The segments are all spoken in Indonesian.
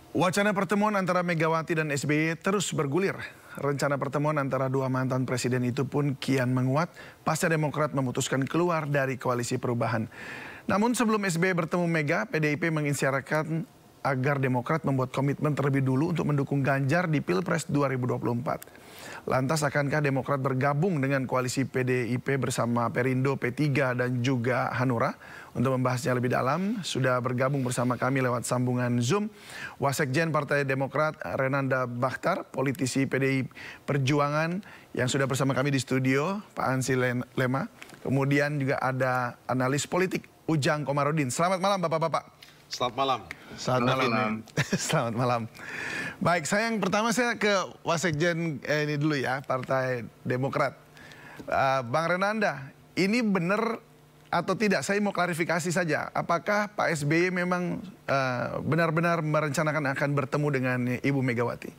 Wacana pertemuan antara Megawati dan SBY terus bergulir. Rencana pertemuan antara dua mantan presiden itu pun kian menguat pasca Demokrat memutuskan keluar dari koalisi perubahan. Namun sebelum SBY bertemu Mega, PDIP mengisyaratkan agar Demokrat membuat komitmen terlebih dulu untuk mendukung Ganjar di Pilpres 2024. Lantas akankah Demokrat bergabung dengan koalisi PDIP bersama Perindo, P3 dan juga Hanura? Untuk membahasnya lebih dalam, sudah bergabung bersama kami lewat sambungan Zoom Wasekjen Partai Demokrat Renanda Bakhtar, politisi PDI Perjuangan yang sudah bersama kami di studio, Pak Ansi Lema. Kemudian juga ada analis politik Ujang Komarudin. Selamat malam Bapak-Bapak. Selamat malam. Selamat malam. Selamat malam. Baik, saya yang pertama saya ke Wasekjen ini dulu ya, Partai Demokrat. Bang Renanda, ini benar atau tidak? Saya mau klarifikasi saja. Apakah Pak SBY memang benar-benar merencanakan akan bertemu dengan Ibu Megawati?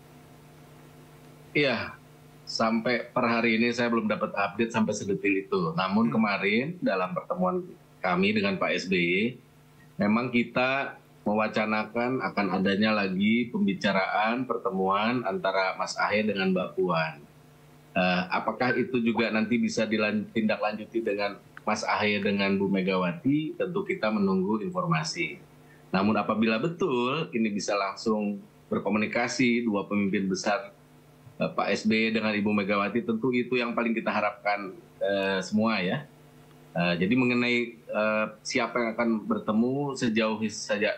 Iya, sampai per hari ini saya belum dapat update sampai sedetil itu. Namun kemarin dalam pertemuan kami dengan Pak SBY, memang kita mewacanakan akan adanya lagi pembicaraan pertemuan antara Mas Ahy dengan Mbak Puan. Apakah itu juga nanti bisa ditindaklanjuti dengan Mas Ahy dengan Bu Megawati? Tentu kita menunggu informasi. Namun apabila betul ini bisa langsung berkomunikasi dua pemimpin besar, Pak SBY dengan Ibu Megawati, tentu itu yang paling kita harapkan semua ya. Jadi mengenai siapa yang akan bertemu, sejauh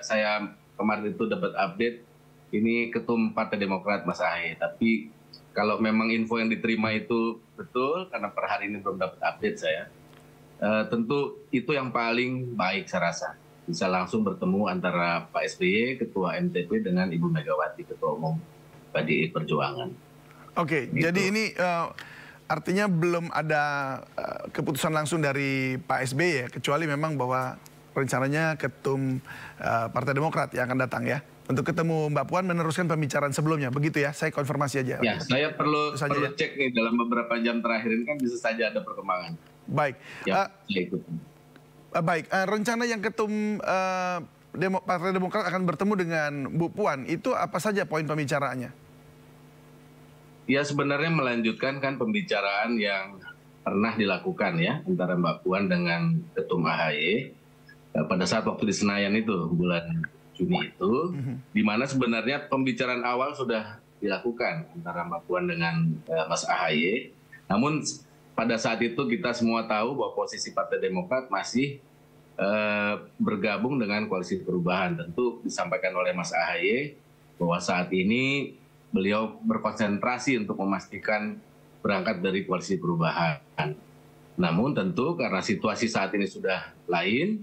saya kemarin itu dapat update, ini Ketum Partai Demokrat Mas Ahy. Tapi kalau memang info yang diterima itu betul, karena per hari ini belum dapat update saya, tentu itu yang paling baik saya rasa. Bisa langsung bertemu antara Pak SBY, Ketua MTP, dengan Ibu Megawati, Ketua Umum PDI Perjuangan. Oke, gitu. Jadi ini artinya belum ada keputusan langsung dari Pak SBY ya, kecuali memang bahwa rencananya Ketum Partai Demokrat yang akan datang ya, untuk ketemu Mbak Puan meneruskan pembicaraan sebelumnya, begitu ya? Saya konfirmasi aja. Ya, saya perlu cek nih dalam beberapa jam terakhir ini kan bisa saja ada perkembangan. Baik. Ya, saya ikut. Baik, rencana yang Ketum Partai Demokrat akan bertemu dengan Bu Puan, itu apa saja poin pembicaraannya? Ya sebenarnya melanjutkan kan pembicaraan yang pernah dilakukan ya antara Mbak Puan dengan Ketum AHY pada saat waktu di Senayan itu bulan Juni itu, di mana sebenarnya pembicaraan awal sudah dilakukan antara Mbak Puan dengan Mas AHY. Namun pada saat itu kita semua tahu bahwa posisi Partai Demokrat masih bergabung dengan Koalisi Perubahan. Tentu disampaikan oleh Mas AHY bahwa saat ini beliau berkonsentrasi untuk memastikan berangkat dari Koalisi Perubahan. Namun tentu karena situasi saat ini sudah lain,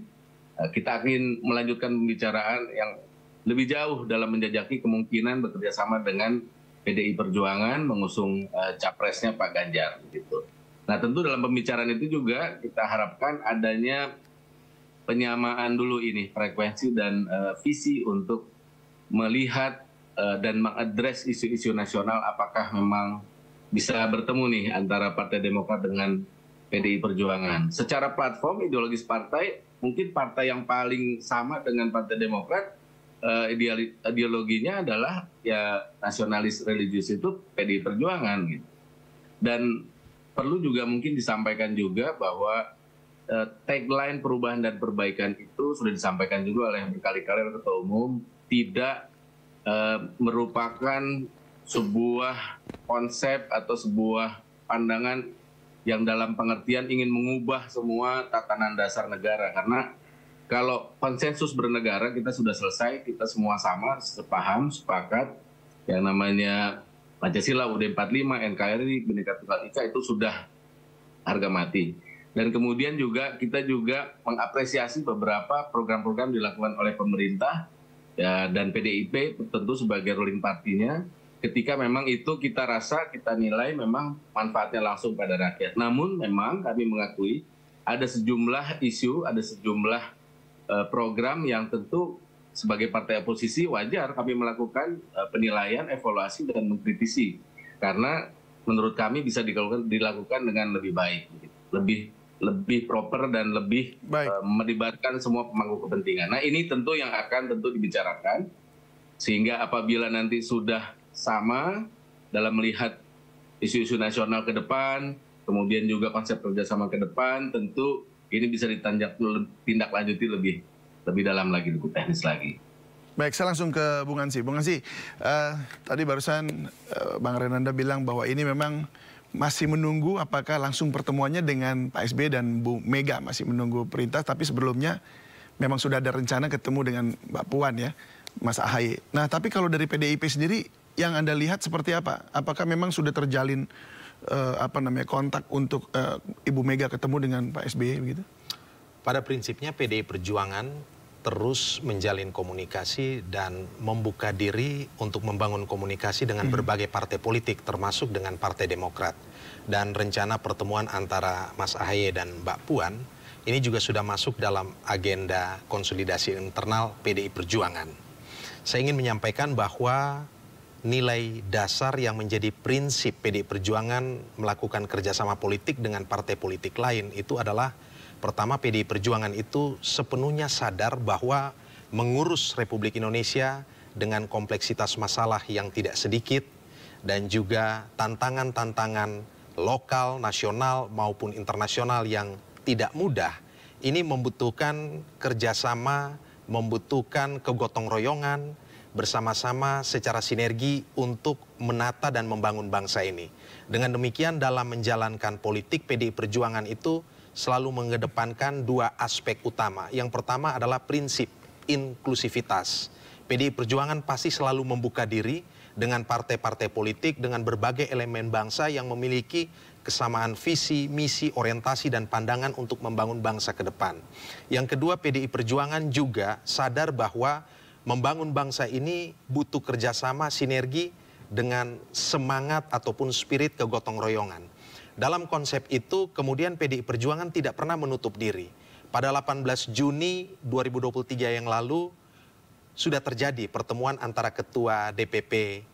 kita akan melanjutkan pembicaraan yang lebih jauh dalam menjajaki kemungkinan bekerjasama dengan PDI Perjuangan mengusung capresnya Pak Ganjar. Gitu. Nah tentu dalam pembicaraan itu juga kita harapkan adanya penyamaan dulu ini, frekuensi dan visi untuk melihat dan mengadres isu-isu nasional, apakah memang bisa bertemu nih antara Partai Demokrat dengan PDI Perjuangan. Secara platform ideologis partai, mungkin partai yang paling sama dengan Partai Demokrat, ideologinya adalah ya nasionalis religius itu PDI Perjuangan gitu. Dan perlu juga mungkin disampaikan juga bahwa tagline perubahan dan perbaikan itu sudah disampaikan juga oleh berkali-kali oleh Ketua Umum, tidak merupakan sebuah konsep atau sebuah pandangan yang dalam pengertian ingin mengubah semua tatanan dasar negara. Karena kalau konsensus bernegara kita sudah selesai, kita semua sama, sepaham, sepakat, yang namanya Pancasila, UUD 45, NKRI, Bhinneka Tunggal Ika itu sudah harga mati. Dan kemudian juga kita juga mengapresiasi beberapa program-program dilakukan oleh pemerintah ya, dan PDIP tentu sebagai ruling partinya, ketika memang itu kita rasa, kita nilai memang manfaatnya langsung pada rakyat. Namun memang kami mengakui ada sejumlah isu, ada sejumlah program yang tentu sebagai partai oposisi wajar kami melakukan penilaian, evaluasi, dan mengkritisi. Karena menurut kami bisa dilakukan dengan lebih baik, lebih proper dan lebih melibatkan semua pemangku kepentingan. Nah ini tentu yang akan tentu dibicarakan Sehingga apabila nanti sudah sama dalam melihat isu-isu nasional ke depan, kemudian juga konsep kerjasama ke depan, tentu ini bisa ditindaklanjuti lebih dalam lagi, lebih teknis lagi. Baik, saya langsung ke Bung Ansy. Bung Ansy, tadi barusan Bang Renanda bilang bahwa ini memang masih menunggu apakah langsung pertemuannya dengan Pak SBY dan Bu Mega, masih menunggu perintah, tapi sebelumnya memang sudah ada rencana ketemu dengan Mbak Puan ya, Mas AHY. Nah, tapi kalau dari PDIP sendiri yang Anda lihat seperti apa? Apakah memang sudah terjalin kontak untuk Ibu Mega ketemu dengan Pak SBY begitu? Pada prinsipnya PDI Perjuangan terus menjalin komunikasi dan membuka diri untuk membangun komunikasi dengan berbagai partai politik, termasuk dengan Partai Demokrat. Dan rencana pertemuan antara Mas AHY dan Mbak Puan ini juga sudah masuk dalam agenda konsolidasi internal PDI Perjuangan. Saya ingin menyampaikan bahwa nilai dasar yang menjadi prinsip PDI Perjuangan melakukan kerjasama politik dengan partai politik lain itu adalah, pertama, PDI Perjuangan itu sepenuhnya sadar bahwa mengurus Republik Indonesia dengan kompleksitas masalah yang tidak sedikit dan juga tantangan-tantangan lokal, nasional maupun internasional yang tidak mudah, ini membutuhkan kerjasama, membutuhkan kegotong royongan, bersama-sama secara sinergi untuk menata dan membangun bangsa ini. Dengan demikian dalam menjalankan politik, PDI Perjuangan itu selalu mengedepankan dua aspek utama. Yang pertama adalah prinsip inklusivitas. PDI Perjuangan pasti selalu membuka diri dengan partai-partai politik, dengan berbagai elemen bangsa yang memiliki kesamaan visi, misi, orientasi, dan pandangan untuk membangun bangsa ke depan. Yang kedua, PDI Perjuangan juga sadar bahwa membangun bangsa ini butuh kerjasama, sinergi dengan semangat ataupun spirit kegotong royongan. Dalam konsep itu, kemudian PDI Perjuangan tidak pernah menutup diri. Pada 18 Juni 2023 yang lalu, sudah terjadi pertemuan antara Ketua DPP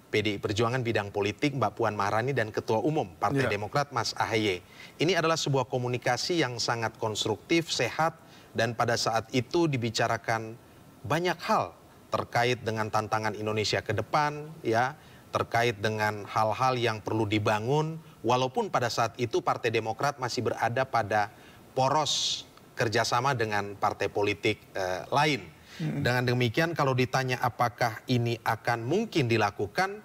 PDI Perjuangan bidang politik Mbak Puan Maharani dan Ketua Umum Partai Demokrat Mas AHY. Ini adalah sebuah komunikasi yang sangat konstruktif, sehat, dan pada saat itu dibicarakan banyak hal terkait dengan tantangan Indonesia ke depan, ya, terkait dengan hal-hal yang perlu dibangun, walaupun pada saat itu Partai Demokrat masih berada pada poros kerjasama dengan partai politik lain. Dengan demikian, kalau ditanya apakah ini akan mungkin dilakukan,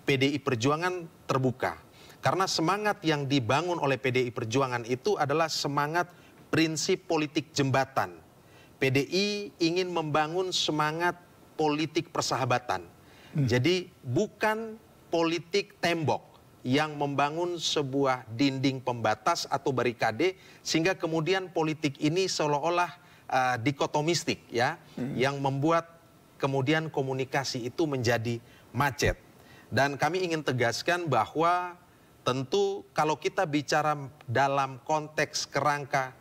PDI Perjuangan terbuka. Karena semangat yang dibangun oleh PDI Perjuangan itu adalah semangat prinsip politik jembatan. PDI ingin membangun semangat politik persahabatan. Jadi bukan politik tembok yang membangun sebuah dinding pembatas atau barikade sehingga kemudian politik ini seolah-olah dikotomistik, ya, yang membuat kemudian komunikasi itu menjadi macet. Dan kami ingin tegaskan bahwa tentu kalau kita bicara dalam konteks kerangka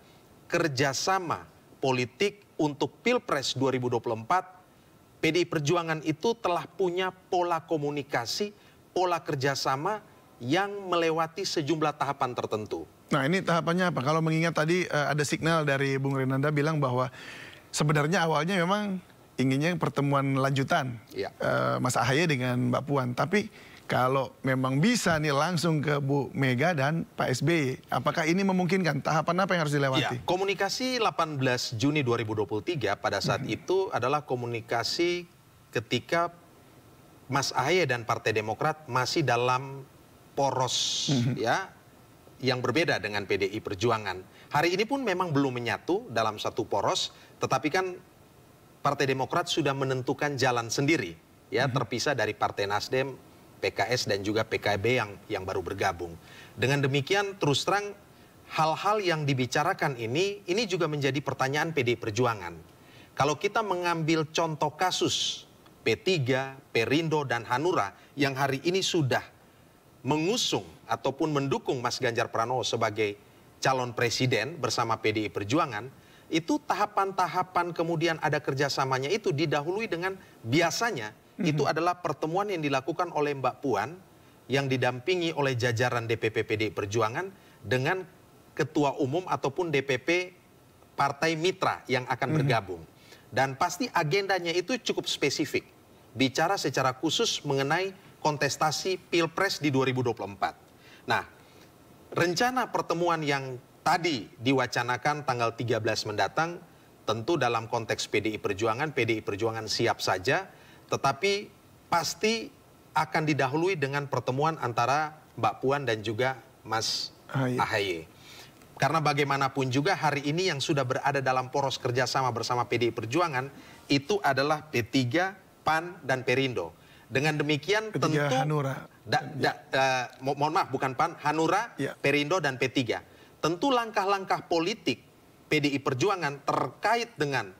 kerjasama politik untuk Pilpres 2024, PDI Perjuangan itu telah punya pola komunikasi, pola kerjasama yang melewati sejumlah tahapan tertentu. Nah, ini tahapannya apa? Kalau mengingat tadi ada signal dari Bung Renanda bilang bahwa sebenarnya awalnya memang inginnya pertemuan lanjutan Mas AHY dengan Mbak Puan. Tapi kalau memang bisa nih langsung ke Bu Mega dan Pak SBY, apakah ini memungkinkan? Tahapan apa yang harus dilewati? Ya, komunikasi 18 Juni 2023 pada saat itu adalah komunikasi ketika Mas AHY dan Partai Demokrat masih dalam poros ya yang berbeda dengan PDI Perjuangan. Hari ini pun memang belum menyatu dalam satu poros, tetapi kan Partai Demokrat sudah menentukan jalan sendiri, ya, terpisah dari Partai Nasdem, PKS dan juga PKB yang baru bergabung. Dengan demikian terus terang hal-hal yang dibicarakan ini juga menjadi pertanyaan PDI Perjuangan. Kalau kita mengambil contoh kasus P3, Perindo dan Hanura yang hari ini sudah mengusung ataupun mendukung Mas Ganjar Pranowo sebagai calon presiden bersama PDI Perjuangan, itu tahapan-tahapan kemudian ada kerjasamanya itu didahului dengan biasanya itu adalah pertemuan yang dilakukan oleh Mbak Puan yang didampingi oleh jajaran DPP PDI Perjuangan dengan ketua umum ataupun DPP partai mitra yang akan bergabung. Dan pasti agendanya itu cukup spesifik. bicara secara khusus mengenai kontestasi Pilpres di 2024. Nah, rencana pertemuan yang tadi diwacanakan tanggal 13 mendatang, tentu dalam konteks PDI Perjuangan siap saja, tetapi pasti akan didahului dengan pertemuan antara Mbak Puan dan juga Mas AHY. Karena bagaimanapun juga hari ini yang sudah berada dalam poros kerjasama bersama PDI Perjuangan itu adalah P3, PAN, dan Perindo. Dengan demikian P3 tentu Hanura. Mohon maaf, bukan PAN, Hanura, Perindo, dan P3. Tentu langkah-langkah politik PDI Perjuangan terkait dengan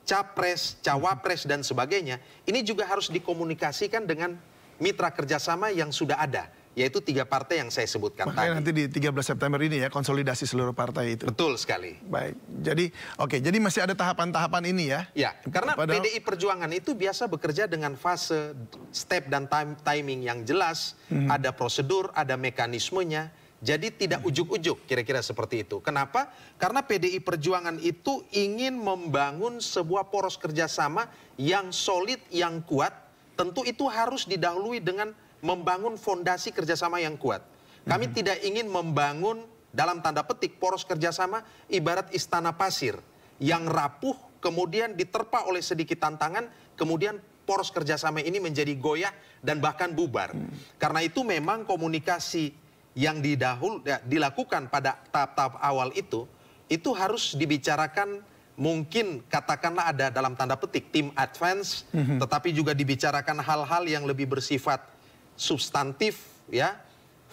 capres, cawapres, dan sebagainya, ini juga harus dikomunikasikan dengan mitra kerjasama yang sudah ada, yaitu 3 partai yang saya sebutkan Makanya tadi. nanti di 13 September ini ya, konsolidasi seluruh partai itu. Betul sekali. Baik, jadi jadi masih ada tahapan-tahapan ini ya? Ya, karena PDI Perjuangan itu biasa bekerja dengan fase, step, dan timing yang jelas, ada prosedur, ada mekanismenya, jadi tidak ujuk-ujuk, kira-kira seperti itu. Kenapa? Karena PDI Perjuangan itu ingin membangun sebuah poros kerjasama yang solid, yang kuat, tentu itu harus didahului dengan membangun fondasi kerjasama yang kuat. Kami tidak ingin membangun dalam tanda petik poros kerjasama ibarat istana pasir yang rapuh kemudian diterpa oleh sedikit tantangan, kemudian poros kerjasama ini menjadi goyah dan bahkan bubar. Karena itu memang komunikasi yang dilakukan pada tahap-tahap awal itu harus dibicarakan, mungkin katakanlah ada dalam tanda petik tim advance, tetapi juga dibicarakan hal-hal yang lebih bersifat substantif, ya,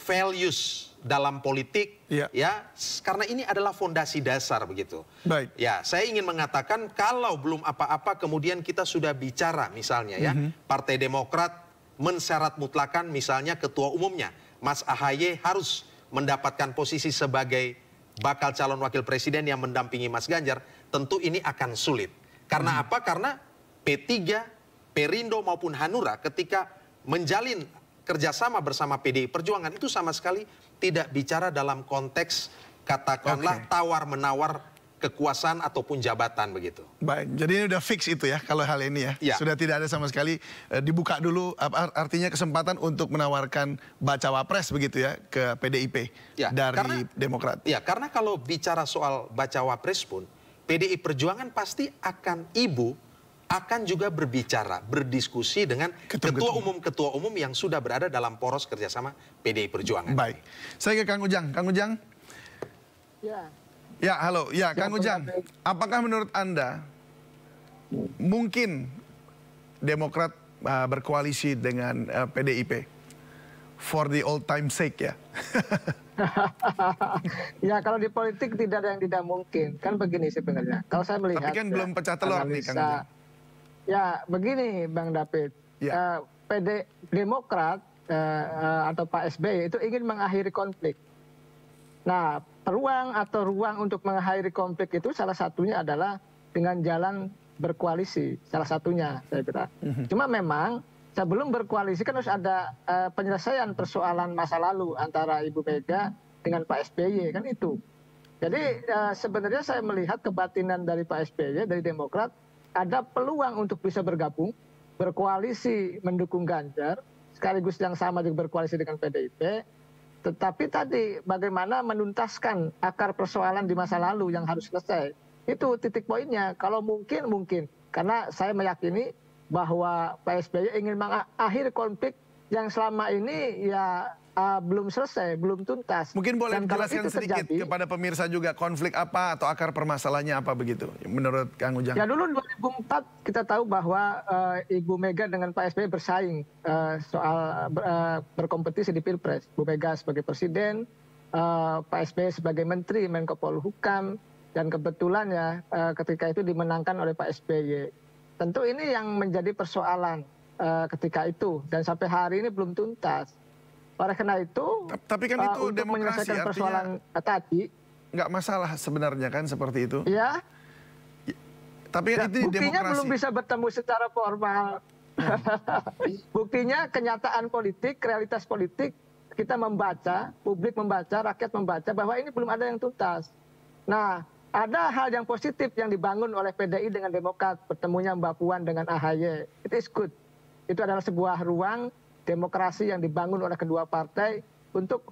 values dalam politik, ya, karena ini adalah fondasi dasar begitu. Baik. Ya, saya ingin mengatakan kalau belum apa-apa kemudian kita sudah bicara misalnya ya, Partai Demokrat mensyarat mutlakan misalnya ketua umumnya, Mas AHY harus mendapatkan posisi sebagai bakal calon wakil presiden yang mendampingi Mas Ganjar, tentu ini akan sulit. Karena apa? Karena P3, Perindo maupun Hanura ketika menjalin kerjasama bersama PDI Perjuangan itu sama sekali tidak bicara dalam konteks katakanlah tawar-menawar kekuasaan ataupun jabatan begitu. Baik, jadi ini udah fix itu ya kalau hal ini ya. Sudah tidak ada sama sekali dibuka dulu, artinya kesempatan untuk menawarkan bacawa pres begitu ya ke PDIP dari Demokrat. Ya, karena kalau bicara soal bacawa pres pun PDI Perjuangan pasti akan juga berbicara, berdiskusi dengan ketua umum yang sudah berada dalam poros kerjasama PDI Perjuangan. Baik, saya ke Kang Ujang. Kang Ujang? Ya. Ya, halo. Ya, Kang Ujang. Apakah menurut Anda mungkin Demokrat berkoalisi dengan PDIP? For the old time sake ya? Ya, kalau di politik tidak ada yang tidak mungkin. Kan begini sebenarnya. Kalau saya melihat... Tapi kan belum pecah telur nih, Kang Ujang. Ya, begini Bang David. Demokrat atau Pak SBY itu ingin mengakhiri konflik. Nah, ruang untuk mengakhiri konflik itu salah satunya adalah dengan jalan berkoalisi. Salah satunya, saya kira. Cuma memang sebelum berkoalisi kan harus ada penyelesaian persoalan masa lalu antara Ibu Mega dengan Pak SBY, kan itu. Jadi sebenarnya saya melihat kebatinan dari Pak SBY, dari Demokrat, ada peluang untuk bisa bergabung, berkoalisi mendukung Ganjar, sekaligus yang sama juga berkoalisi dengan PDIP. Tetapi tadi bagaimana menuntaskan akar persoalan di masa lalu yang harus selesai. Itu titik poinnya. Kalau mungkin. Karena saya meyakini bahwa Pak SBY ingin mengakhiri konflik yang selama ini ya belum selesai, belum tuntas. Mungkin boleh jelaskan sedikit kepada pemirsa juga konflik apa atau akar permasalahannya apa begitu menurut Kang Ujang? Ya dulu 2004 kita tahu bahwa Ibu Mega dengan Pak SBY bersaing soal berkompetisi di Pilpres. Bu Mega sebagai presiden, Pak SBY sebagai menteri Menko Polhukam, dan kebetulan ya ketika itu dimenangkan oleh Pak SBY. Tentu ini yang menjadi persoalan ketika itu dan sampai hari ini belum tuntas. Oleh karena itu, tapi kan itu untuk demokrasi, menyelesaikan persoalan tadi, nggak masalah sebenarnya kan seperti itu. Ya. Tapi kan itu buktinya demokrasi. belum bisa bertemu secara formal. Buktinya kenyataan politik, realitas politik, kita membaca, publik membaca, rakyat membaca bahwa ini belum ada yang tuntas. Nah, ada hal yang positif yang dibangun oleh PDI dengan Demokrat, pertemunya Mbak Puan dengan AHY. It is good. itu adalah sebuah ruang demokrasi yang dibangun oleh kedua partai untuk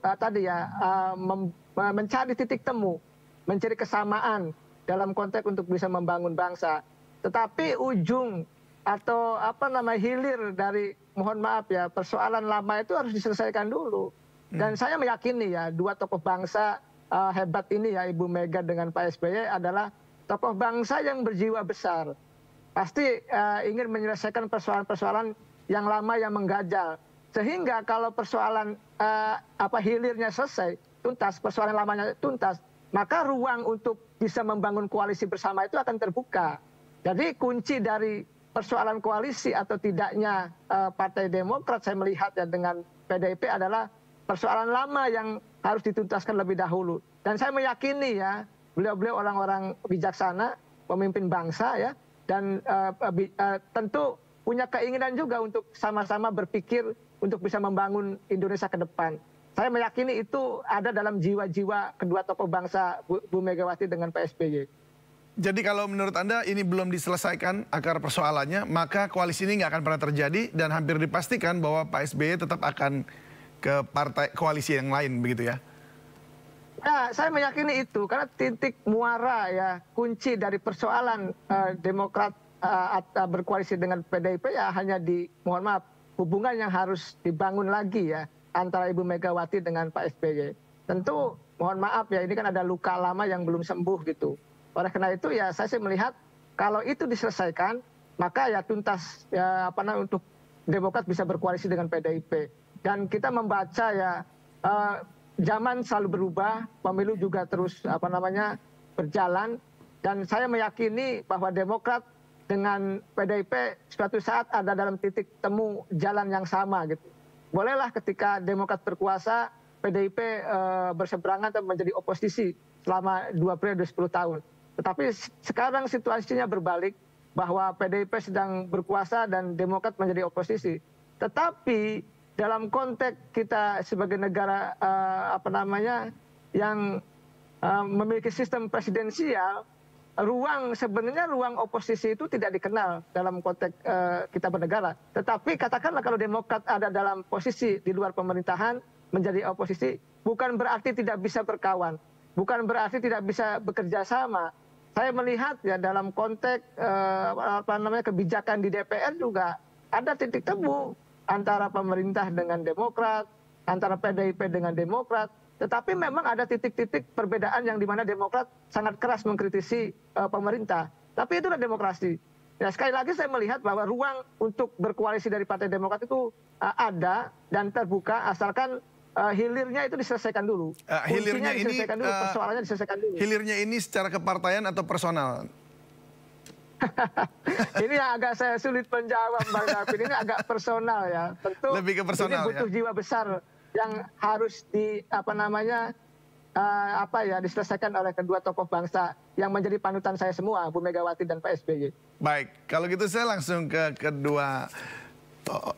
mencari titik temu, mencari kesamaan dalam konteks untuk bisa membangun bangsa. Tetapi ujung atau hilir dari, mohon maaf ya, persoalan lama itu harus diselesaikan dulu. Dan saya meyakini ya, dua tokoh bangsa hebat ini ya, Ibu Mega dengan Pak SBY adalah tokoh bangsa yang berjiwa besar. Pasti ingin menyelesaikan persoalan-persoalan yang lama yang mengganjal. Sehingga kalau persoalan hilirnya selesai, tuntas, persoalan lamanya tuntas, maka ruang untuk bisa membangun koalisi bersama itu akan terbuka. Jadi kunci dari persoalan koalisi atau tidaknya Partai Demokrat, saya melihat ya dengan PDIP, adalah persoalan lama yang harus dituntaskan lebih dahulu. Dan saya meyakini ya, beliau-beliau orang-orang bijaksana, pemimpin bangsa ya, dan tentu punya keinginan juga untuk sama-sama berpikir untuk bisa membangun Indonesia ke depan. Saya meyakini itu ada dalam jiwa-jiwa kedua tokoh bangsa, Bu Megawati dengan Pak SBY. Jadi kalau menurut Anda ini belum diselesaikan akar persoalannya, maka koalisi ini nggak akan pernah terjadi dan hampir dipastikan bahwa Pak SBY tetap akan ke partai koalisi yang lain, begitu ya? Ya, saya meyakini itu karena titik muara ya, kunci dari persoalan Demokrat berkoalisi dengan PDIP ya hanya mohon maaf, hubungan yang harus dibangun lagi ya antara Ibu Megawati dengan Pak SBY. Tentu mohon maaf ya, ini kan ada luka lama yang belum sembuh gitu. Oleh karena itu ya saya sih melihat kalau itu diselesaikan, maka ya tuntas ya untuk Demokrat bisa berkoalisi dengan PDIP. Dan kita membaca ya zaman selalu berubah, pemilu juga terus berjalan, dan saya meyakini bahwa Demokrat dengan PDIP suatu saat ada dalam titik temu jalan yang sama gitu. Bolehlah ketika Demokrat berkuasa, PDIP berseberangan atau menjadi oposisi selama 2 periode 10 tahun. Tetapi sekarang situasinya berbalik, bahwa PDIP sedang berkuasa dan Demokrat menjadi oposisi. Tetapi dalam konteks kita sebagai negara yang memiliki sistem presidensial, sebenarnya ruang oposisi itu tidak dikenal dalam konteks kita bernegara. Tetapi katakanlah kalau Demokrat ada dalam posisi di luar pemerintahan menjadi oposisi, bukan berarti tidak bisa berkawan, bukan berarti tidak bisa bekerja sama. Saya melihat ya dalam konteks kebijakan di DPR juga ada titik temu antara pemerintah dengan Demokrat, antara PDIP dengan Demokrat. Tetapi memang ada titik-titik perbedaan yang dimana Demokrat sangat keras mengkritisi pemerintah. Tapi itulah demokrasi. Ya, sekali lagi saya melihat bahwa ruang untuk berkoalisi dari Partai Demokrat itu ada dan terbuka, asalkan hilirnya itu diselesaikan dulu. Hilirnya ini diselesaikan dulu, persoalannya diselesaikan dulu. Hilirnya ini secara kepartaian atau personal? Ini yang agak saya sulit menjawab, Bang David. Ini agak personal ya. Tentu lebih ke personal, ini butuh jiwa besar yang harus diselesaikan oleh kedua tokoh bangsa yang menjadi panutan saya semua, Bu Megawati dan Pak SBY. Baik, kalau gitu saya langsung ke kedua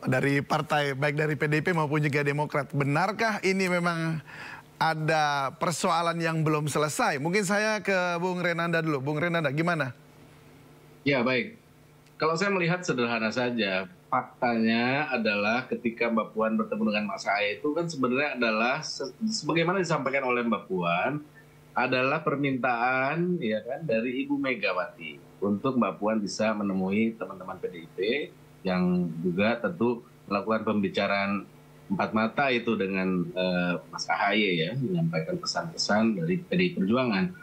dari partai, baik dari PDIP maupun juga Demokrat. Benarkah ini memang ada persoalan yang belum selesai? Mungkin saya ke Bung Renanda dulu. Bung Renanda, gimana? Ya, baik. Kalau saya melihat sederhana saja, faktanya adalah ketika Mbak Puan bertemu dengan Mas Ahaye itu kan sebenarnya adalah sebagaimana disampaikan oleh Mbak Puan, adalah permintaan ya kan dari Ibu Megawati untuk Mbak Puan bisa menemui teman-teman PDIP yang juga tentu melakukan pembicaraan empat mata itu dengan Mas Ahaye ya, menyampaikan pesan-pesan dari PDI Perjuangan.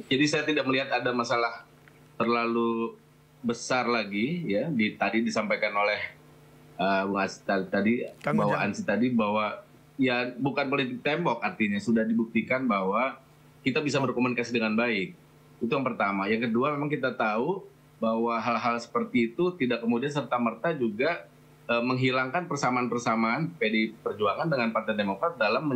Jadi saya tidak melihat ada masalah terlalu besar lagi ya. Tadi disampaikan oleh Bung Ansi tadi bahwa ya bukan politik tembok, artinya sudah dibuktikan bahwa kita bisa berkomunikasi dengan baik. Itu yang pertama. Yang kedua, memang kita tahu bahwa hal-hal seperti itu tidak kemudian serta-merta juga menghilangkan persamaan-persamaan PDI Perjuangan dengan Partai Demokrat dalam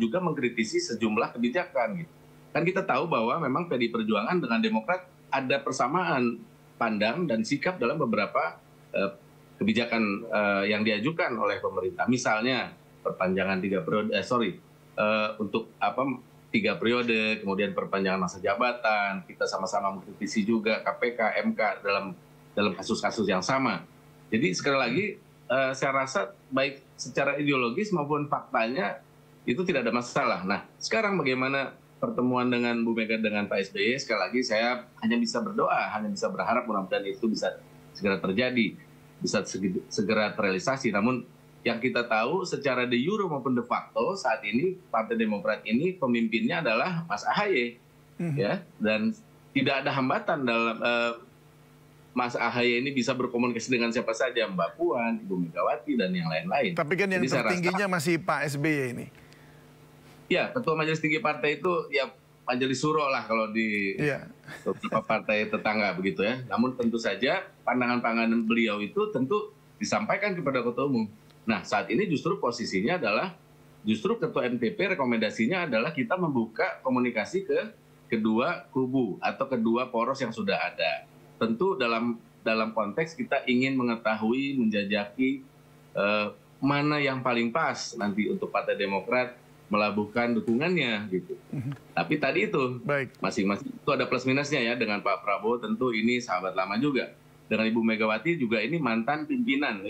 juga mengkritisi sejumlah kebijakan. Gitu. Kan kita tahu bahwa memang PDI Perjuangan dengan Demokrat ada persamaan pandang dan sikap dalam beberapa kebijakan yang diajukan oleh pemerintah. Misalnya perpanjangan 3 periode, untuk 3 periode, kemudian perpanjangan masa jabatan, kita sama-sama mengkritisi juga KPK, MK dalam kasus-kasus yang sama. Jadi sekali lagi saya rasa baik secara ideologis maupun faktanya itu tidak ada masalah. Nah, sekarang bagaimana pertemuan dengan Bu Mega dengan Pak SBY? Sekali lagi saya hanya bisa berdoa, hanya bisa berharap mudah-mudahan itu bisa segera terjadi, bisa segera terrealisasi. Namun yang kita tahu secara de jure maupun de facto saat ini Partai Demokrat ini pemimpinnya adalah Mas AHY, ya, dan tidak ada hambatan dalam Mas AHY ini bisa berkomunikasi dengan siapa saja, Mbak Puan, Ibu Megawati, dan yang lain-lain. Tapi kan yang Jadi tertingginya masih Pak SBY ini. Ya, Ketua Majelis Tinggi Partai itu ya Majelis Suro lah kalau di beberapa partai tetangga begitu ya. Namun tentu saja pandangan-pandangan beliau itu tentu disampaikan kepada Ketua Umum. Nah, saat ini justru posisinya adalah justru Ketua MTP rekomendasinya adalah kita membuka komunikasi ke kedua kubu atau kedua poros yang sudah ada. Tentu dalam konteks kita ingin mengetahui, menjajaki mana yang paling pas nanti untuk Partai Demokrat melabuhkan dukungannya gitu. Tapi tadi itu masing-masing itu ada plus minusnya ya. Dengan Pak Prabowo tentu ini sahabat lama juga. Dengan Ibu Megawati juga ini mantan pimpinan,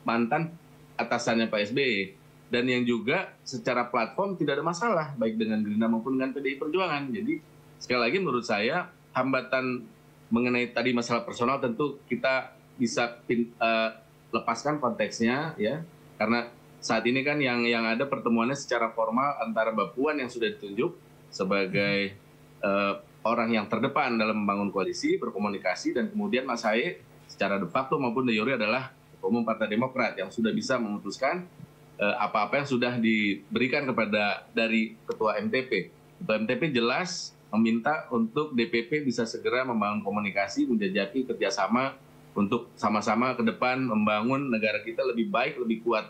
mantan atasannya Pak SBY. Dan yang juga secara platform tidak ada masalah baik dengan Gerindra maupun dengan PDI Perjuangan. Jadi sekali lagi menurut saya hambatan mengenai tadi masalah personal tentu kita bisa lepaskan konteksnya ya, karena saat ini kan yang ada pertemuannya secara formal antara Mbak Puan yang sudah ditunjuk sebagai orang yang terdepan dalam membangun koalisi, berkomunikasi, dan kemudian Mas AHY secara de facto maupun de jure adalah Ketua Umum Partai Demokrat yang sudah bisa memutuskan apa-apa yang sudah diberikan kepada dari Ketua MTP. Ketua MTP jelas meminta untuk DPP bisa segera membangun komunikasi, menjajaki kerjasama untuk sama-sama ke depan membangun negara kita lebih baik, lebih kuat.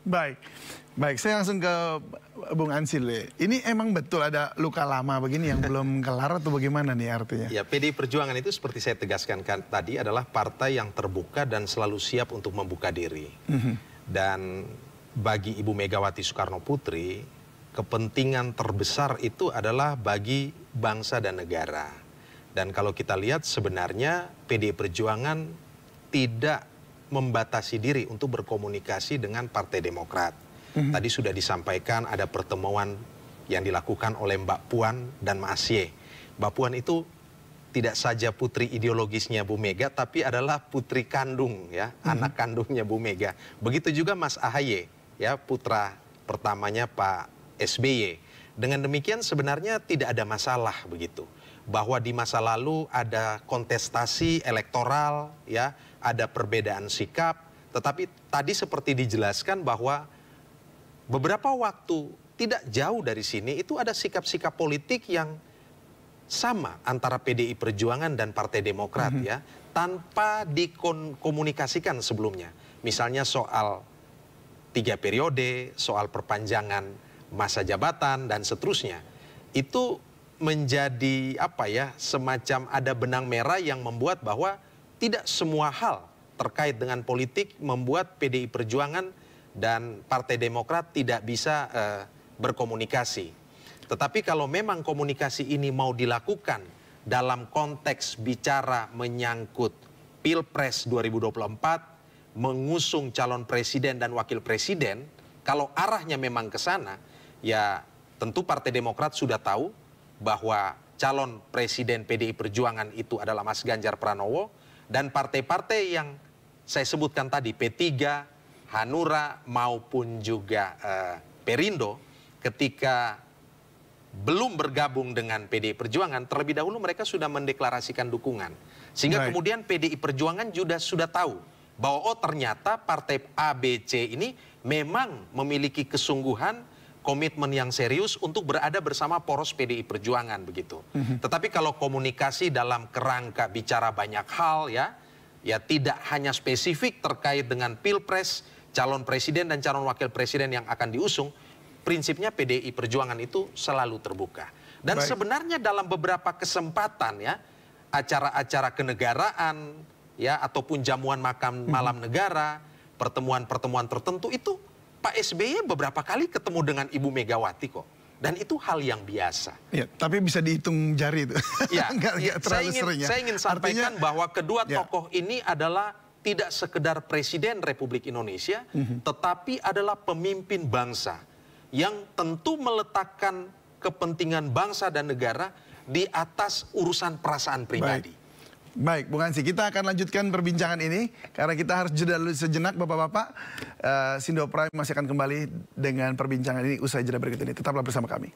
Baik. Saya langsung ke Bung Ansil. Ini emang betul ada luka lama begini yang belum kelar atau bagaimana nih artinya? Ya, PDI Perjuangan itu seperti saya tegaskan tadi adalah partai yang terbuka dan selalu siap untuk membuka diri. Dan bagi Ibu Megawati Soekarno Putri, kepentingan terbesar itu adalah bagi bangsa dan negara. Dan kalau kita lihat sebenarnya PDI Perjuangan tidak membatasi diri untuk berkomunikasi dengan Partai Demokrat. Tadi sudah disampaikan ada pertemuan yang dilakukan oleh Mbak Puan dan Mas AHY. Mbak Puan itu tidak saja putri ideologisnya Bu Mega, tapi adalah putri kandung ya, anak kandungnya Bu Mega. Begitu juga Mas AHY, ya, putra pertamanya Pak SBY. Dengan demikian sebenarnya tidak ada masalah begitu. Bahwa di masa lalu ada kontestasi elektoral, ya, ada perbedaan sikap. Tetapi tadi seperti dijelaskan bahwa beberapa waktu tidak jauh dari sini itu ada sikap-sikap politik yang sama antara PDI Perjuangan dan Partai Demokrat ya, tanpa dikomunikasikan sebelumnya. Misalnya soal 3 periode, soal perpanjangan masa jabatan dan seterusnya. Itu menjadi apa ya, semacam ada benang merah yang membuat bahwa tidak semua hal terkait dengan politik membuat PDI Perjuangan dan Partai Demokrat tidak bisa berkomunikasi. Tetapi kalau memang komunikasi ini mau dilakukan dalam konteks bicara menyangkut Pilpres 2024, mengusung calon presiden dan wakil presiden, kalau arahnya memang ke sana, ya tentu Partai Demokrat sudah tahu bahwa calon presiden PDI Perjuangan itu adalah Mas Ganjar Pranowo, dan partai-partai yang saya sebutkan tadi, P3, Hanura maupun juga Perindo, ketika belum bergabung dengan PDI Perjuangan, terlebih dahulu mereka sudah mendeklarasikan dukungan. Sehingga kemudian PDI Perjuangan sudah tahu bahwa oh ternyata partai ABC ini memang memiliki kesungguhan, komitmen yang serius untuk berada bersama poros PDI Perjuangan begitu. Tetapi kalau komunikasi dalam kerangka bicara banyak hal ya tidak hanya spesifik terkait dengan Pilpres, calon presiden dan calon wakil presiden yang akan diusung, prinsipnya PDI Perjuangan itu selalu terbuka. Dan sebenarnya dalam beberapa kesempatan ya, acara-acara kenegaraan ya ataupun jamuan makan malam negara, pertemuan-pertemuan tertentu itu Pak SBY beberapa kali ketemu dengan Ibu Megawati kok. Dan itu hal yang biasa. Ya, tapi bisa dihitung jari itu. Ya, nggak terlalu sering ya. Saya ingin sampaikan bahwa kedua tokoh ini adalah tidak sekedar Presiden Republik Indonesia, tetapi adalah pemimpin bangsa yang tentu meletakkan kepentingan bangsa dan negara di atas urusan perasaan pribadi. Baik, Bung Hansi, kita akan lanjutkan perbincangan ini karena kita harus jeda dulu sejenak, Bapak-Bapak. Sindo Prime masih akan kembali dengan perbincangan ini usai jeda berikut ini. Tetaplah bersama kami.